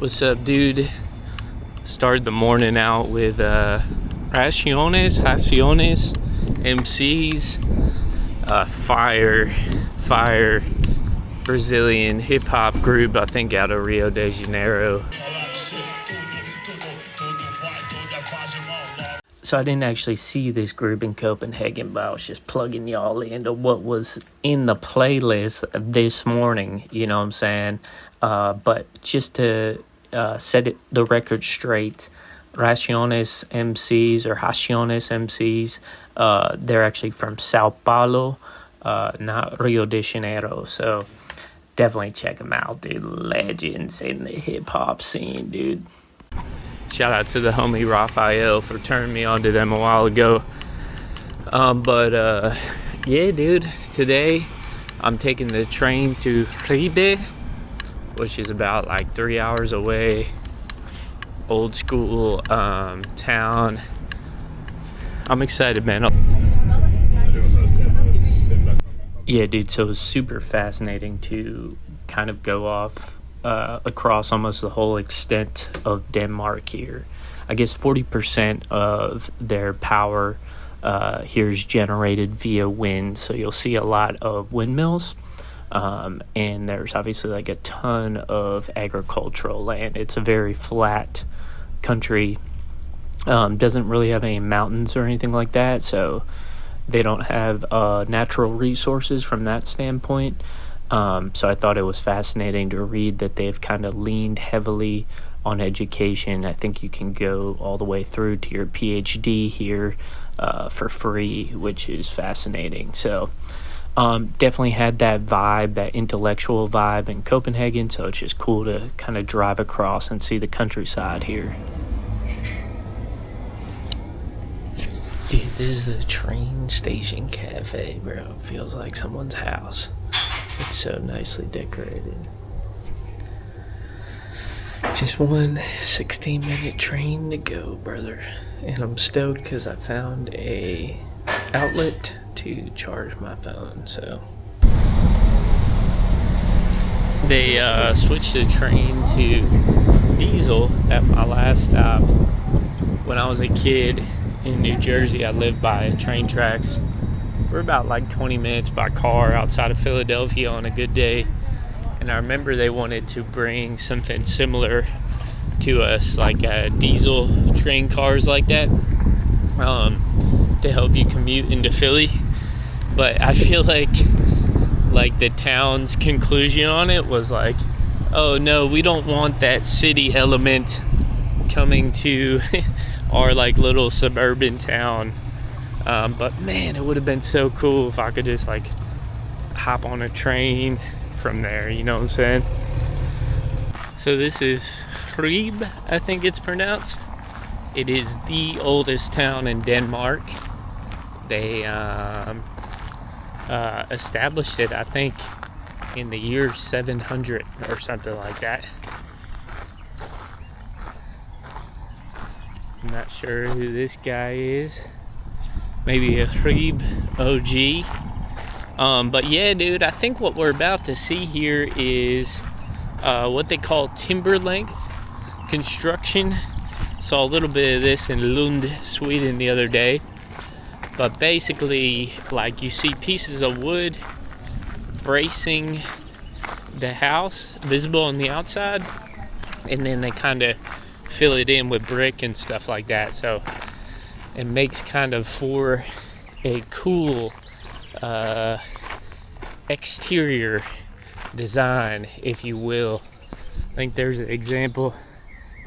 What's up, dude? Started the morning out with Raciones, MCs, fire Brazilian hip hop group, I think out of Rio de Janeiro. So I didn't actually see this group in Copenhagen, but I was just plugging y'all into what was in the playlist this morning, you know what I'm saying? But just to set the record straight, Raciones MCs or Raciones MCs, they're actually from Sao Paulo, not Rio de Janeiro. So definitely check them out, dude. Legends in the hip-hop scene, dude. Shout out to the homie Raphael for turning me on to them a while ago. Yeah, dude, today I'm taking the train to Ribe, which is about like 3 hours away. Old school town. I'm excited, man. Yeah, dude, so it was super fascinating to kind of go off across almost the whole extent of Denmark here. I guess 40% of their power here is generated via wind, so you'll see a lot of windmills. And there's obviously like a ton of agricultural land. It's a very flat country. Doesn't really have any mountains or anything like that, so they don't have natural resources from that standpoint. So I thought it was fascinating to read that they've kind of leaned heavily on education. I think you can go all the way through to your PhD here for free, which is fascinating. So definitely had that vibe, that intellectual vibe in Copenhagen, so it's just cool to kind of drive across and see the countryside here. Dude, this is the train station cafe, bro. It feels like someone's house. It's so nicely decorated. Just one 16-minute train to go, brother. And I'm stoked because I found a outlet to charge my phone, so they switched the train to diesel at my last stop. When I was a kid in New Jersey, I lived by train tracks. We're about like 20 minutes by car outside of Philadelphia on a good day, and I remember they wanted to bring something similar to us, like diesel train cars like that, to help you commute into Philly. But I feel like the town's conclusion on it was like, oh no, we don't want that city element coming to our like little suburban town. But man, it would have been so cool if I could just like hop on a train from there, you know what I'm saying? So this is Ribe, I think it's pronounced. It is the oldest town in Denmark. They established it, I think, in the year 700 or something like that. I'm not sure who this guy is. Maybe a Ribe OG. But yeah, dude, I think what we're about to see here is what they call timber length construction. Saw a little bit of this in Lund, Sweden the other day. But basically, like, you see pieces of wood bracing the house, visible on the outside, and then they kind of fill it in with brick and stuff like that. So it makes kind of for a cool exterior design, if you will. I think there's an example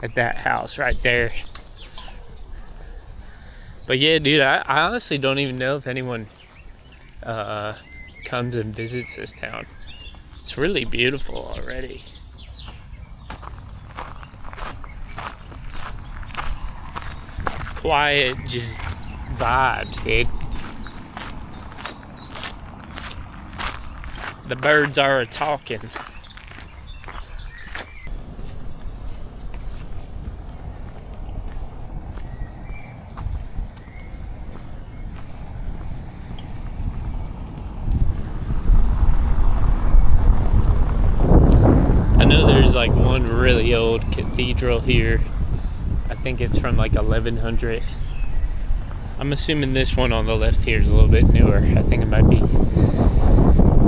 at that house right there. But yeah, dude, I honestly don't even know if anyone comes and visits this town. It's really beautiful already. Quiet, just vibes, dude. The birds are talking. I know there's like one really old cathedral here. I think it's from like 1100. I'm assuming this one on the left here is a little bit newer. I think it might be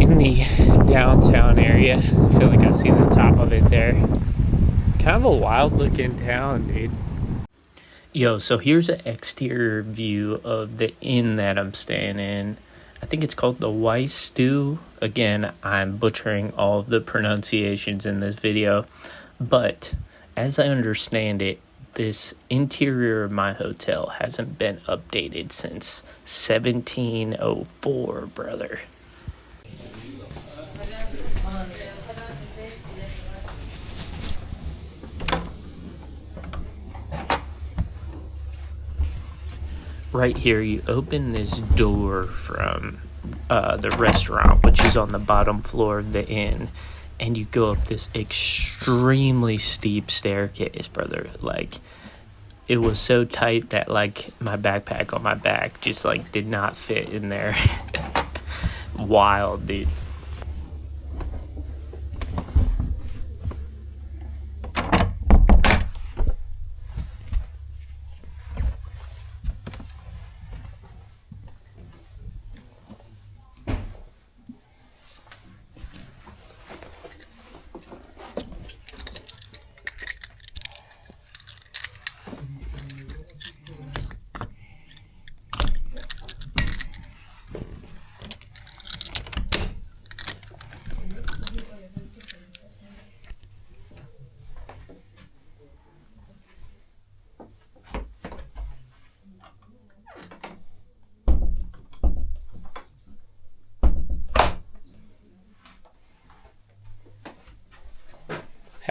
in the downtown area. I feel like I see the top of it there. Kind of a wild looking town, dude. Yo, so here's an exterior view of the inn that I'm staying in. I think it's called the Weiss Stew. Again, I'm butchering all of the pronunciations in this video. But as I understand it, this interior of my hotel hasn't been updated since 1704, brother. Right here, you open this door from the restaurant, which is on the bottom floor of the inn, and you go up this extremely steep staircase, brother. Like, it was so tight that, like, my backpack on my back just, like, did not fit in there. Wild, dude.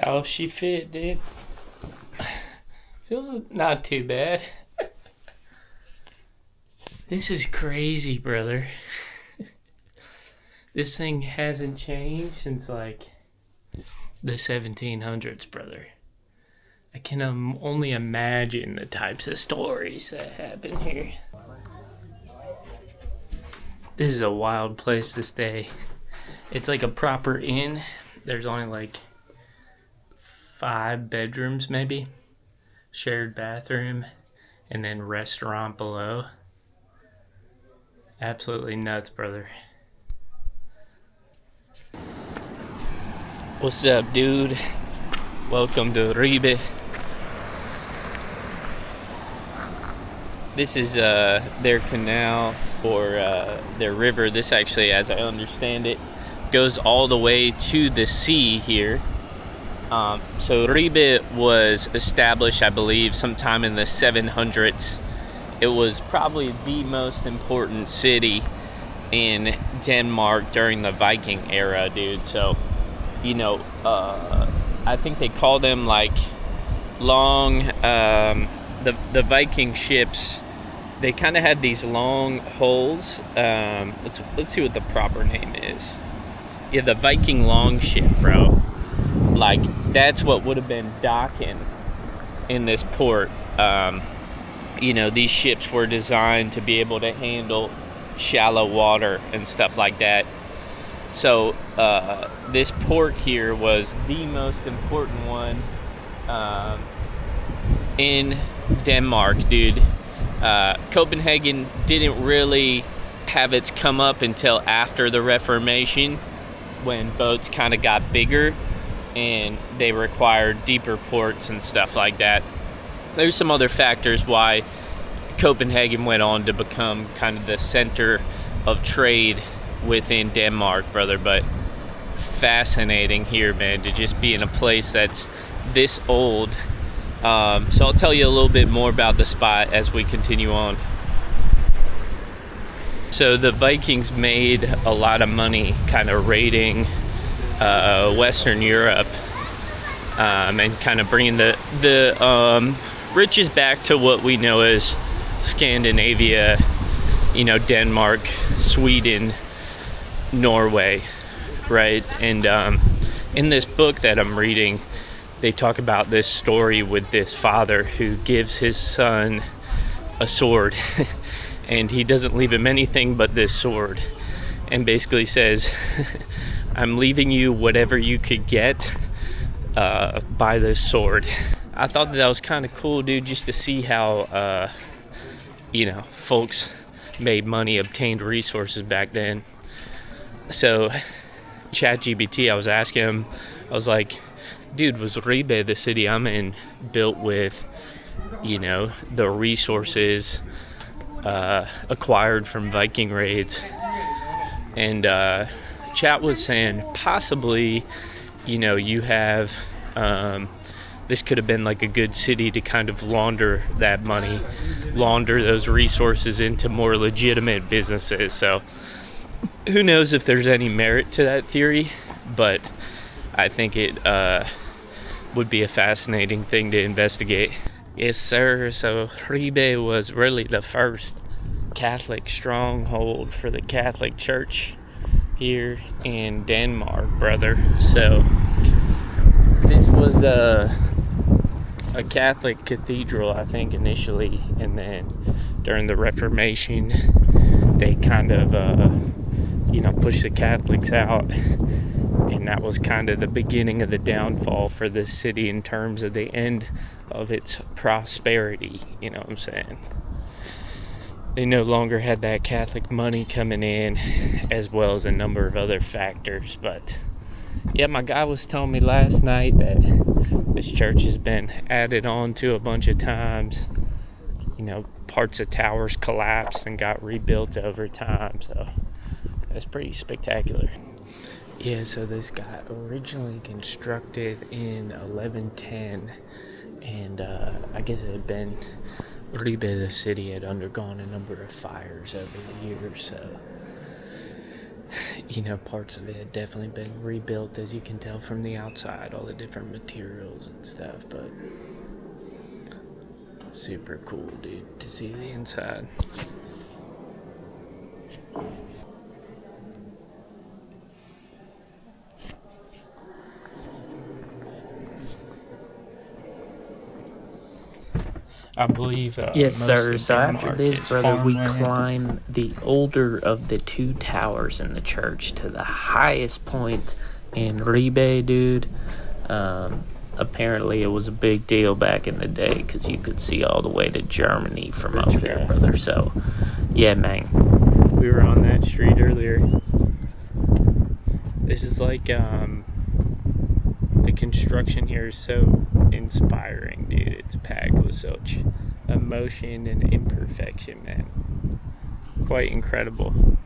How she fit, dude? Feels not too bad. This is crazy, brother. This thing hasn't changed since like the 1700s, brother. I can only imagine the types of stories that happen here. This is a wild place to stay. It's like a proper inn. There's only like 5 bedrooms, maybe, shared bathroom, and then restaurant below. Absolutely nuts, brother. What's up, dude? Welcome to Ribe. This is their canal, or their river. This actually, as I understand it, goes all the way to the sea here. So Ribe was established, I believe, sometime in the 700s. It was probably the most important city in Denmark during the Viking era, dude. So, you know, I think they call them like long, the Viking ships. They kind of had these long hulls. Let's see what the proper name is. Yeah, the Viking longship, bro. Like, that's what would have been docking in this port. You know, these ships were designed to be able to handle shallow water and stuff like that. So this port here was the most important one in Denmark, dude. Copenhagen didn't really have its come up until after the Reformation, when boats kind of got bigger and they required deeper ports and stuff like that. There's some other factors why Copenhagen went on to become kind of the center of trade within Denmark, brother. But fascinating here, man, to just be in a place that's this old. So I'll tell you a little bit more about the spot as we continue on. So the Vikings made a lot of money kind of raiding Western Europe and kind of bringing the riches back to what we know as Scandinavia, you know, Denmark, Sweden, Norway, right? And in this book that I'm reading, they talk about this story with this father who gives his son a sword and he doesn't leave him anything but this sword, and basically says, I'm leaving you whatever you could get, by this sword. I thought that was kind of cool, dude, just to see how, folks made money, obtained resources back then. So, ChatGPT, I was asking him, I was like, dude, was Ribe, the city I'm in, built with, the resources acquired from Viking raids? And Chat was saying possibly, you have, this could have been like a good city to kind of launder that money, launder those resources into more legitimate businesses. So who knows if there's any merit to that theory, but I think it would be a fascinating thing to investigate. Yes, sir. So Ribe was really the first Catholic stronghold for the Catholic Church here in Denmark, brother. So this was a Catholic cathedral, I think, initially, and then during the Reformation they kind of pushed the Catholics out, and that was kind of the beginning of the downfall for this city in terms of the end of its prosperity. You know what I'm saying? They no longer had that Catholic money coming in, as well as a number of other factors. But yeah, my guy was telling me last night that this church has been added on to a bunch of times. Parts of towers collapsed and got rebuilt over time. So that's pretty spectacular. Yeah, so this got originally constructed in 1110, and I guess it had been Ribe, the city, had undergone a number of fires over the years, so parts of it had definitely been rebuilt, as you can tell from the outside, all the different materials and stuff. But super cool, dude, to see the inside. I believe. Yes, sir. So after this, brother, we climb the older of the two towers in the church to the highest point in Ribe, dude. Apparently, it was a big deal back in the day because you could see all the way to Germany from up there, brother. So, yeah, man. We were on that street earlier. This is like, the construction here is so inspiring, dude. It's packed with such emotion and imperfection, man. Quite incredible.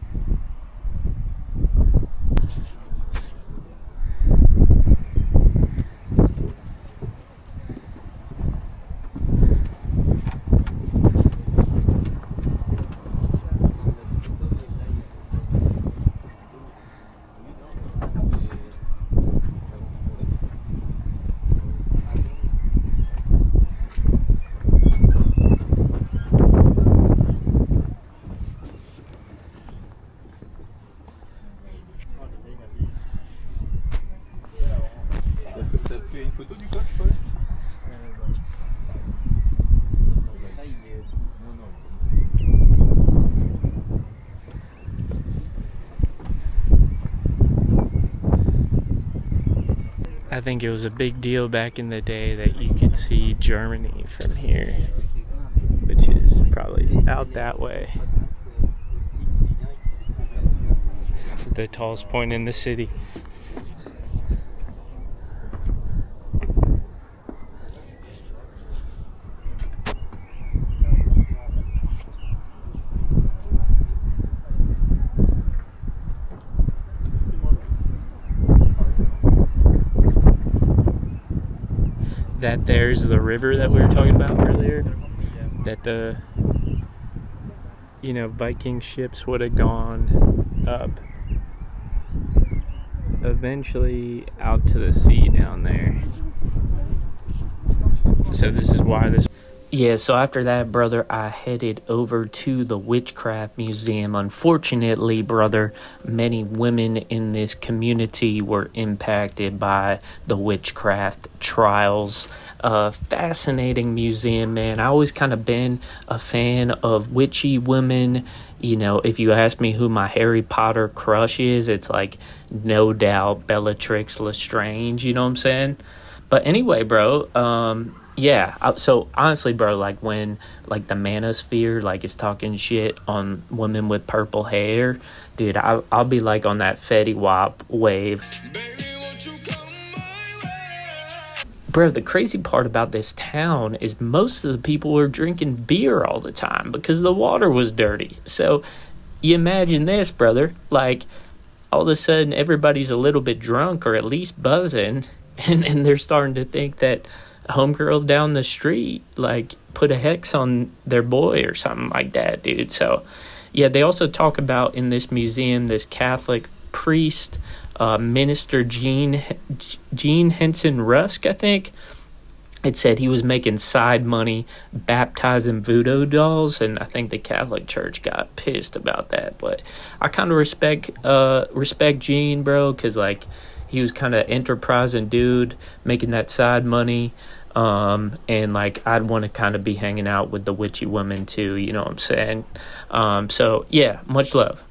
I think it was a big deal back in the day that you could see Germany from here, which is probably out that way. The tallest point in the city. That there's the river that we were talking about earlier, that the Viking ships would have gone up eventually out to the sea down there. So this is why this. Yeah, so after that, brother, I headed over to the Witchcraft Museum. Unfortunately, brother, many women in this community were impacted by the witchcraft trials. Fascinating museum, man. I always kind of been a fan of witchy women. If you ask me who my Harry Potter crush is, it's like no doubt Bellatrix Lestrange, you know what I'm saying? But anyway, bro, yeah. So honestly, bro, like when like the manosphere like is talking shit on women with purple hair, dude, I'll be like on that Fetty Wap wave. Bro, the crazy part about this town is most of the people were drinking beer all the time because the water was dirty. So you imagine this, brother, like all of a sudden everybody's a little bit drunk or at least buzzing, and they're starting to think that homegirl down the street like put a hex on their boy or something like that, dude. So yeah, they also talk about in this museum this Catholic priest, minister Gene Henson Rusk, I think. It said he was making side money baptizing voodoo dolls, and I think the Catholic Church got pissed about that. But I kind of respect Gene, bro, because like he was kind of enterprising dude making that side money. And like I'd want to kind of be hanging out with the witchy women too, you know what I'm saying? So yeah, much love.